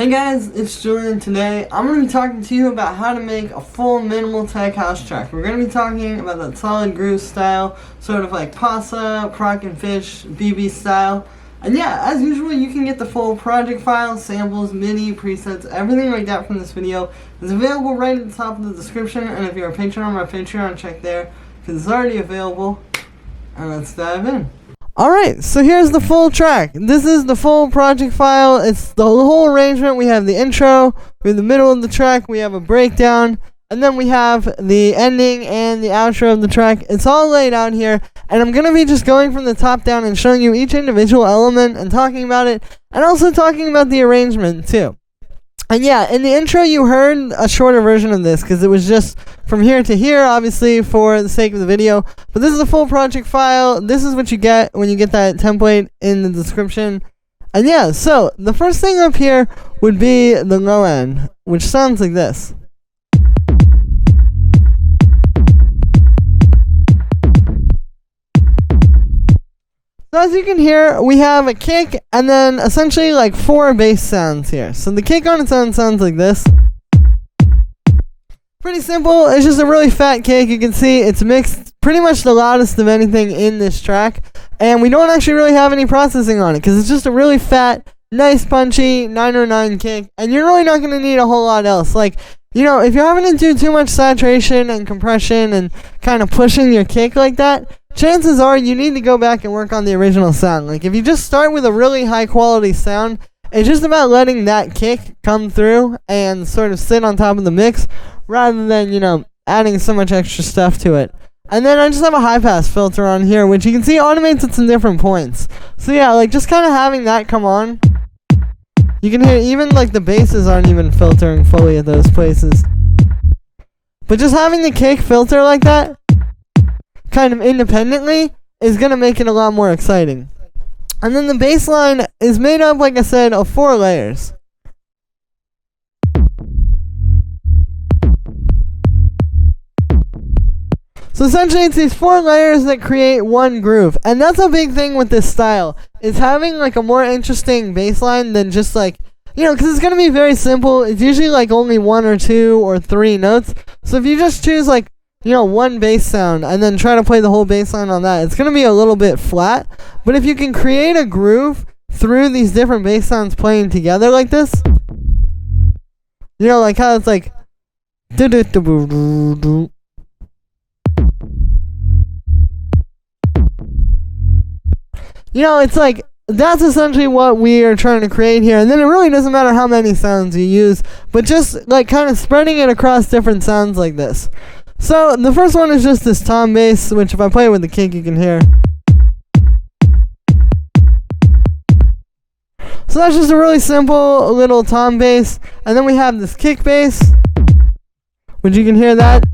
Hey guys, it's Julian. Today I'm going to be talking to you about how to make a full minimal tech house track. We're going to be talking about that solid groove style, sort of like Pawsa, Prok and Fitch, Bibi style. And yeah, as usual, you can get the full project file, samples, MIDI, presets, everything like that from this video is available right at the top of the description. And if you're a patron on my Patreon, check there because it's already available. And let's dive in. Alright, so here's the full track. This is the full project file. It's the whole arrangement. We have the intro, we have the middle of the track, we have a breakdown, and then we have the ending and the outro of the track. It's all laid out here, and I'm going to be just going from the top down and showing you each individual element and talking about it, and also talking about the arrangement too. And yeah, in the intro you heard a shorter version of this because it was just from here to here, obviously for the sake of the video. But this is a full project file. This is what you get when you get that template in the description. And yeah, so the first thing up here would be the low end, which sounds like this. So as you can hear, we have a kick and then essentially like 4 bass sounds here. So the kick on its own sounds like this. Pretty simple. It's just a really fat kick. You can see it's mixed pretty much the loudest of anything in this track. And we don't actually really have any processing on it because it's just a really fat, nice punchy 909 kick. And you're really not going to need a whole lot else. Like, you know, if you're having to do too much saturation and compression and kind of pushing your kick like that, chances are you need to go back and work on the original sound. Like if you just start with a really high quality sound, it's just about letting that kick come through and sort of sit on top of the mix rather than, you know, adding so much extra stuff to it. And then I just have a high pass filter on here, which you can see automates at some different points. So yeah, like just kind of having that come on. You can hear even like the basses aren't even filtering fully at those places. But just having the kick filter like that, kind of independently, is going to make it a lot more exciting. And then the bass line is made up, like I said, of 4 layers. So essentially it's these 4 layers that create one groove. And that's a big thing with this style, is having like a more interesting bass line than just like, you know, because it's going to be very simple. It's usually like only 1 or 2 or 3 notes. So if you just choose like, you know, one bass sound and then try to play the whole bass line on that, it's going to be a little bit flat. But if you can create a groove through these different bass sounds playing together like this, you know, like how it's like, you know, it's like, that's essentially what we are trying to create here. And then it really doesn't matter how many sounds you use, but just like kind of spreading it across different sounds like this. So the first one is just this tom bass, which if I play with the kick you can hear. So that's just a really simple little tom bass. And then we have this kick bass, which you can hear that.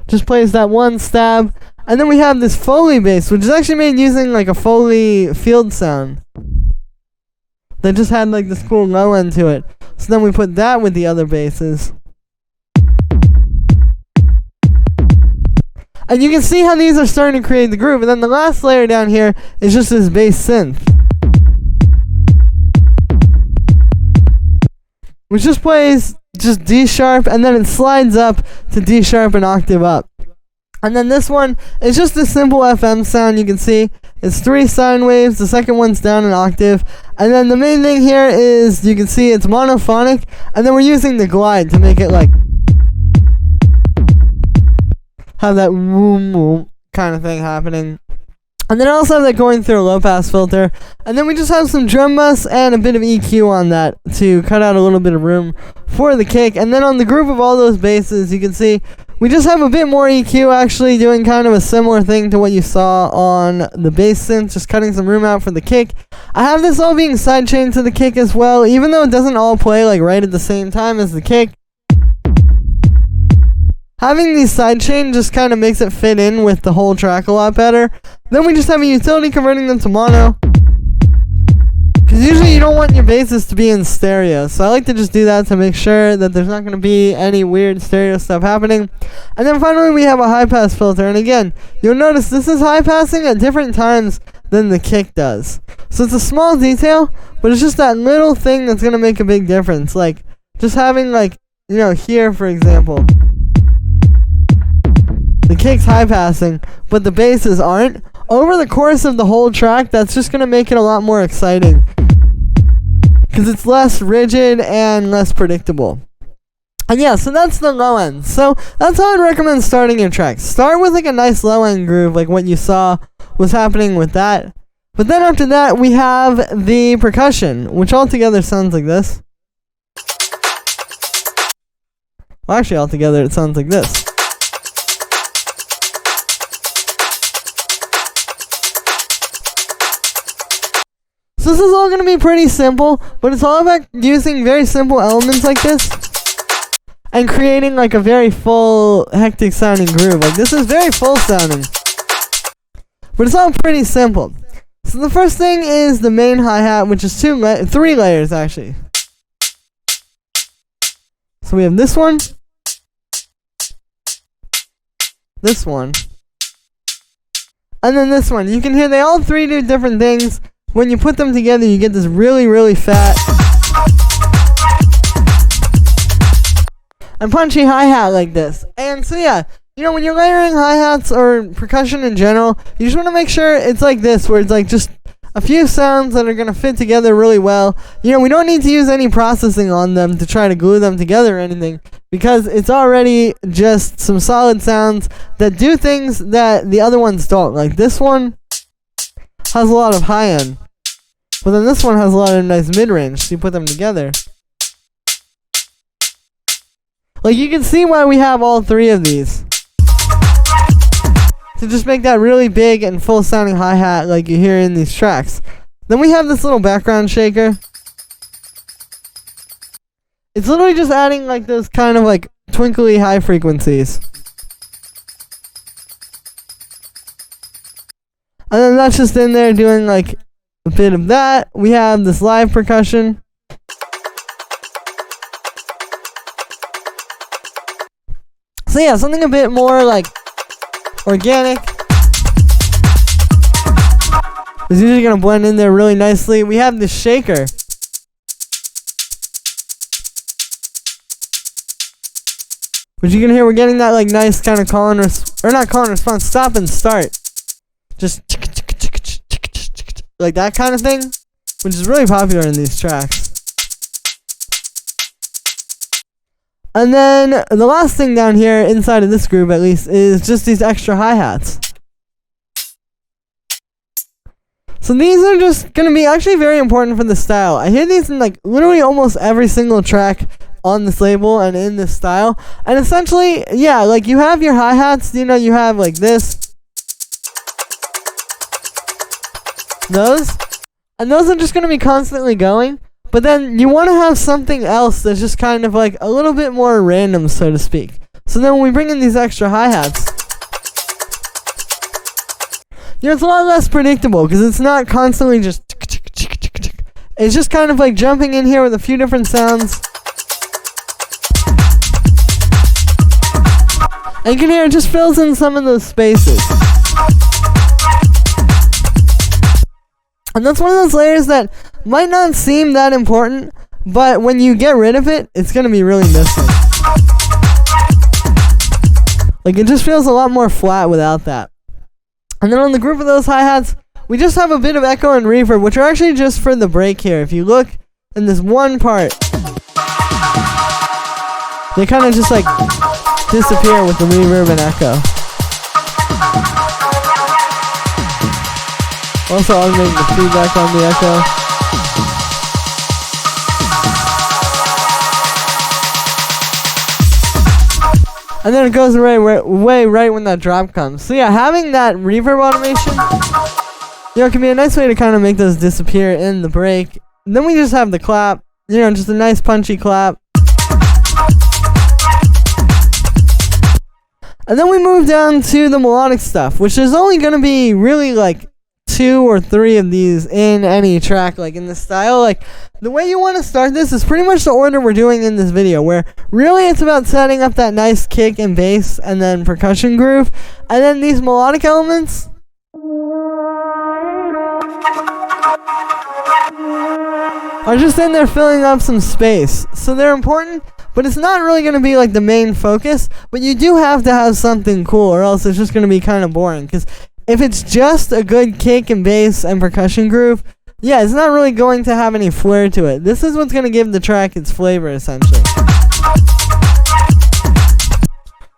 Just plays that one stab. And then we have this Foley bass, which is actually made using like a Foley field sound. That just had like this cool low end to it. So then we put that with the other basses. And you can see how these are starting to create the groove. And then the last layer down here is just this bass synth, which just plays just D sharp and then it slides up to D sharp an octave up. And then this one is just a simple FM sound. You can see it's 3 sine waves. The second one's down an octave. And then the main thing here is you can see it's monophonic. And then we're using the glide to make it like have that boom boom kind of thing happening. And then I also have that going through a low pass filter. And then we just have some drum bus and a bit of EQ on that to cut out a little bit of room for the kick. And then on the group of all those basses, you can see we just have a bit more EQ actually, doing kind of a similar thing to what you saw on the bass synth, just cutting some room out for the kick. I have this all being sidechained to the kick as well, even though it doesn't all play like right at the same time as the kick. Having these sidechain just kind of makes it fit in with the whole track a lot better. Then we just have a utility converting them to mono, because usually you don't want your basses to be in stereo. So I like to just do that to make sure that there's not going to be any weird stereo stuff happening. And then finally we have a high pass filter. And again, you'll notice this is high passing at different times than the kick does. So it's a small detail, but it's just that little thing that's gonna make a big difference. Like just having like, you know, here for example, the kick's high passing, but the basses aren't. Over the course of the whole track, that's just gonna make it a lot more exciting, because it's less rigid and less predictable. And yeah, so that's the low end. So that's how I'd recommend starting your track. Start with like a nice low end groove, like what you saw was happening with that. But then after that, we have the percussion, which altogether sounds like this. Well, actually, altogether it sounds like this. So this is all going to be pretty simple, but it's all about using very simple elements like this and creating like a very full, hectic sounding groove. Like this is very full sounding, but it's all pretty simple. So the first thing is the main hi-hat, which is 3 layers actually. So we have this one, and then this one. You can hear they all 3 do different things. When you put them together, you get this really, really fat and punchy hi-hat like this. And so yeah, you know, when you're layering hi-hats or percussion in general, you just want to make sure it's like this, where it's like just a few sounds that are going to fit together really well. You know, we don't need to use any processing on them to try to glue them together or anything, because it's already just some solid sounds that do things that the other ones don't. Like this one has a lot of high end, but then this one has a lot of nice mid-range, so you put them together. Like you can see why we have all 3 of these, to just make that really big and full sounding hi-hat like you hear in these tracks. Then we have this little background shaker. It's literally just adding like those kind of like twinkly high frequencies. And then that's just in there doing like a bit of that. We have this live percussion. So yeah, something a bit more like organic. It's usually going to blend in there really nicely. We have this shaker. But you can hear we're getting that like nice kind of call and response, stop and start. Just like that kind of thing, which is really popular in these tracks. And then the last thing down here, inside of this groove at least, is just these extra hi-hats. So these are just going to be actually very important for the style. I hear these in like literally almost every single track on this label and in this style. And essentially, yeah, like you have your hi-hats, you know, you have like this, those, and those are just going to be constantly going. But then you want to have something else that's just kind of like a little bit more random, so to speak. So then when we bring in these extra hi-hats, you know, it's a lot less predictable because it's not constantly just it's just kind of like jumping in here with a few different sounds. And you can hear it just fills in some of those spaces. And that's one of those layers that might not seem that important, but when you get rid of it, it's going to be really missing. Like, it just feels a lot more flat without that. And then on the group of those hi-hats, we just have a bit of echo and reverb, which are actually just for the break here. If you look in this one part, they kind of just like disappear with the reverb and echo. Also automating the feedback on the echo. And then it goes away right when that drop comes. So yeah, having that reverb automation, you know, can be a nice way to kind of make those disappear in the break. And then we just have the clap, you know, just a nice punchy clap. And then we move down to the melodic stuff, which is only going to be really like 2 or 3 of these in any track, like in this style. Like the way you want to start this is pretty much the order we're doing in this video, where really it's about setting up that nice kick and bass and then percussion groove, and then these melodic elements, are just in there filling up some space. So they're important, but it's not really going to be like the main focus. But you do have to have something cool, or else it's just going to be kind of boring. Because if it's just a good kick and bass and percussion groove, yeah, it's not really going to have any flair to it. This is what's going to give the track its flavor, essentially.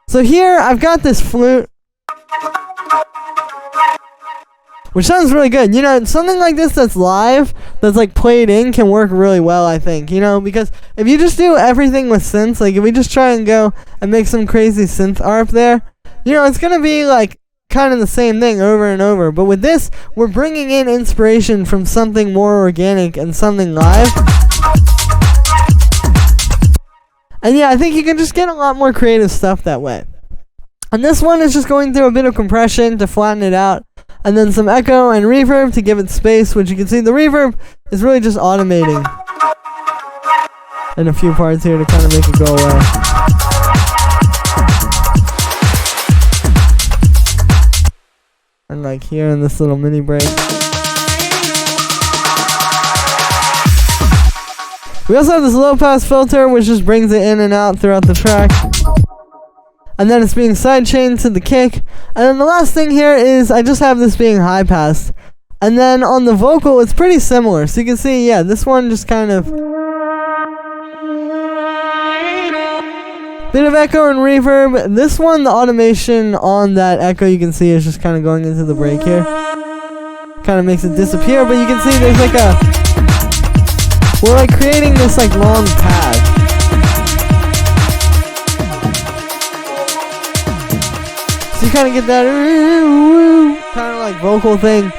So here, I've got this flute, which sounds really good. You know, something like this that's live, that's like played in, can work really well, I think. You know, because if you just do everything with synths, like if we just try and go and make some crazy synth ARP there, you know, it's going to be like kind of the same thing over and over. But with this, we're bringing in inspiration from something more organic and something live. And yeah, I think you can just get a lot more creative stuff that way. And this one is just going through a bit of compression to flatten it out, and then some echo and reverb to give it space, which you can see the reverb is really just automating in a few parts here to kind of make it go away. And like here in this little mini break. We also have this low pass filter, which just brings it in and out throughout the track. And then it's being sidechained to the kick. And then the last thing here is I just have this being high pass. And then on the vocal, it's pretty similar. So you can see, yeah, this one just kind of bit of echo and reverb. This one, the automation on that echo, you can see is just kind of going into the break here. Kind of makes it disappear, but you can see there's like we're like creating this like long pad. So you kind of get that kind of like vocal thing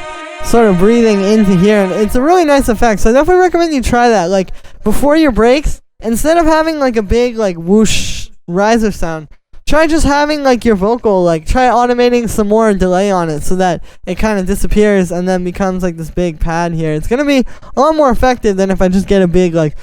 sort of breathing into here, and it's a really nice effect. So I definitely recommend you try that. Like before your breaks, instead of having like a big like whoosh riser sound, try just having like your vocal, like try automating some more delay on it so that it kind of disappears and then becomes like this big pad here. It's gonna be a lot more effective than if I just get a big like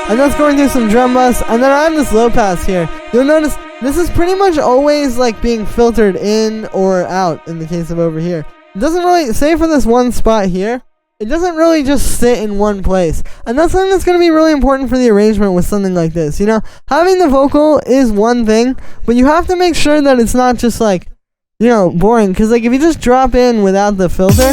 and that's going through some drum bus. And then I have this low pass here. You'll notice this is pretty much always like being filtered in or out in the case of over here. It doesn't really, say for this one spot here, it doesn't really just sit in one place. And that's something that's going to be really important for the arrangement with something like this. You know, having the vocal is one thing, but you have to make sure that it's not just like, you know, boring. Because like if you just drop in without the filter,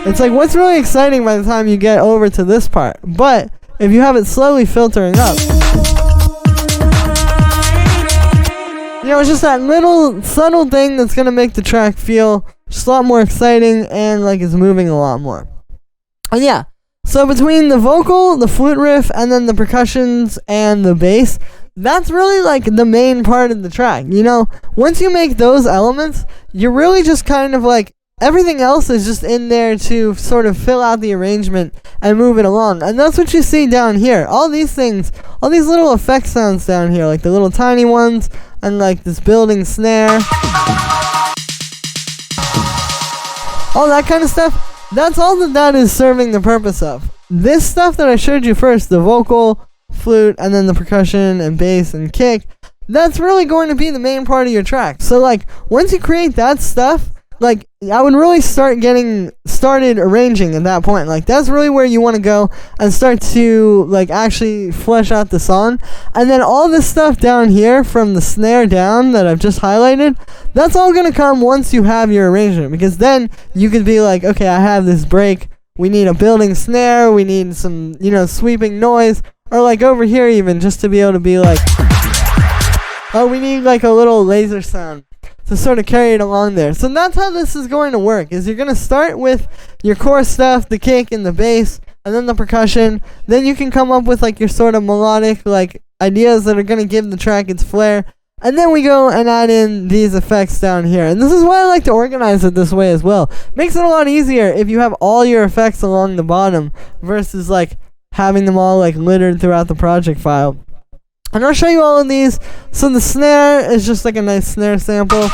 it's like what's really exciting by the time you get over to this part. But if you have it slowly filtering up, you know, it's just that little subtle thing that's going to make the track feel just a lot more exciting and like it's moving a lot more. And yeah, so between the vocal, the flute riff, and then the percussions and the bass, that's really like the main part of the track. You know, once you make those elements, you're really just kind of like, everything else is just in there to sort of fill out the arrangement and move it along. And that's what you see down here. All these things, all these little effect sounds down here, like the little tiny ones, and like this building snare, all that kind of stuff, that's all that is serving the purpose of. This stuff that I showed you first, the vocal, flute, and then the percussion and bass and kick, that's really going to be the main part of your track. So like, once you create that stuff, like, I would really start getting started arranging at that point. Like, that's really where you want to go and start to, like, actually flesh out the song. And then all this stuff down here from the snare down that I've just highlighted, that's all going to come once you have your arrangement. Because then you could be like, okay, I have this break. We need a building snare. We need some, you know, sweeping noise. Or, like, over here even, just to be able to be like, oh, we need, like, a little laser sound to sort of carry it along there. So that's how this is going to work, is you're going to start with your core stuff, the kick and the bass, and then the percussion. Then you can come up with like your sort of melodic like ideas that are going to give the track its flair. And then we go and add in these effects down here. And this is why I like to organize it this way as well. Makes it a lot easier if you have all your effects along the bottom versus like having them all like littered throughout the project file. And I'll show you all of these. So the snare is just like a nice snare sample.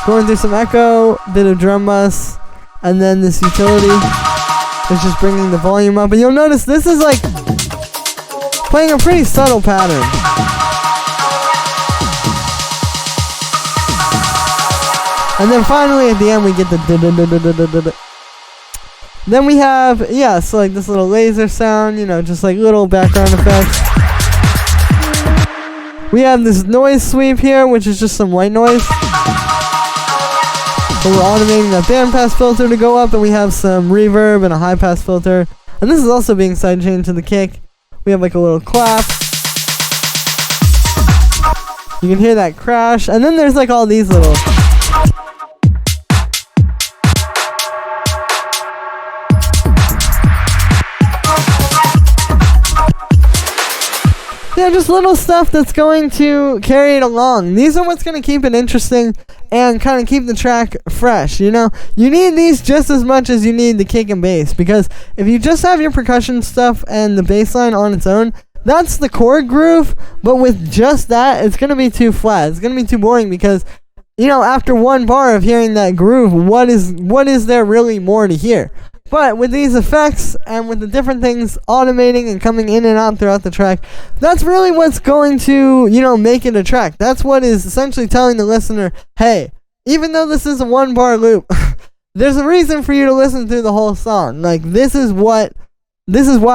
Going through some echo, bit of drum bus, and then this utility is just bringing the volume up. And you'll notice this is like playing a pretty subtle pattern. And then finally at the end we get the then we have, yeah, so like this little laser sound, you know, just like little background effects. We have this noise sweep here, which is just some white noise. So we're automating that bandpass filter to go up, and we have some reverb and a high pass filter. And this is also being sidechained to the kick. We have like a little clap. You can hear that crash, and then there's like all these little... Yeah, just little stuff that's going to carry it along. These are what's going to keep it interesting and kind of keep the track fresh, you know? You need these just as much as you need the kick and bass, because if you just have your percussion stuff and the bass line on its own, that's the chord groove, but with just that, it's going to be too flat. It's going to be too boring because, you know, after one bar of hearing that groove, what is there really more to hear? But with these effects and with the different things automating and coming in and out throughout the track, that's really what's going to, you know, make it a track. That's what is essentially telling the listener, hey, even though this is a 1-bar loop, there's a reason for you to listen through the whole song. Like, this is why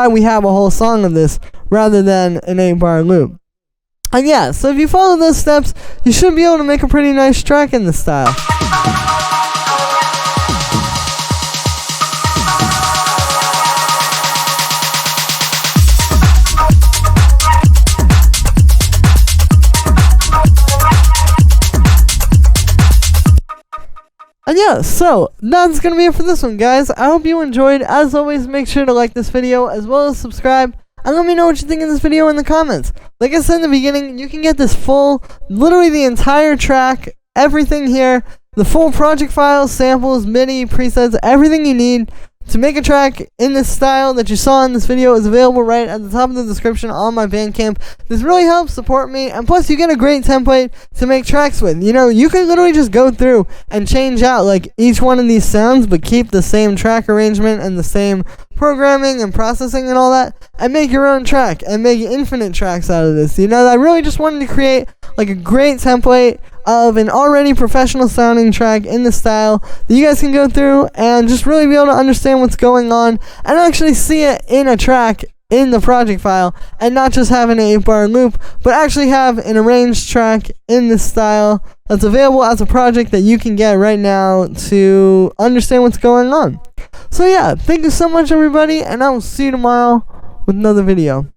we have a whole song of this rather than an 8-bar loop. And yeah, so if you follow those steps, you should be able to make a pretty nice track in this style. And yeah, so that's going to be it for this one, guys. I hope you enjoyed. As always, make sure to like this video as well as subscribe. And let me know what you think of this video in the comments. Like I said in the beginning, you can get this full, literally the entire track, everything here, the full project files, samples, MIDI, presets, everything you need to make a track in this style that you saw in this video is available right at the top of the description on my Bandcamp. This really helps support me, and plus you get a great template to make tracks with. You know, you can literally just go through and change out like each one of these sounds, but keep the same track arrangement and the same programming and processing and all that, and make your own track and make infinite tracks out of this. You know, I really just wanted to create like a great template of an already professional sounding track in the style that you guys can go through and just really be able to understand what's going on and actually see it in a track in the project file, and not just have an 8-bar loop, but actually have an arranged track in this style that's available as a project that you can get right now to understand what's going on. So yeah, thank you so much everybody, and I will see you tomorrow with another video.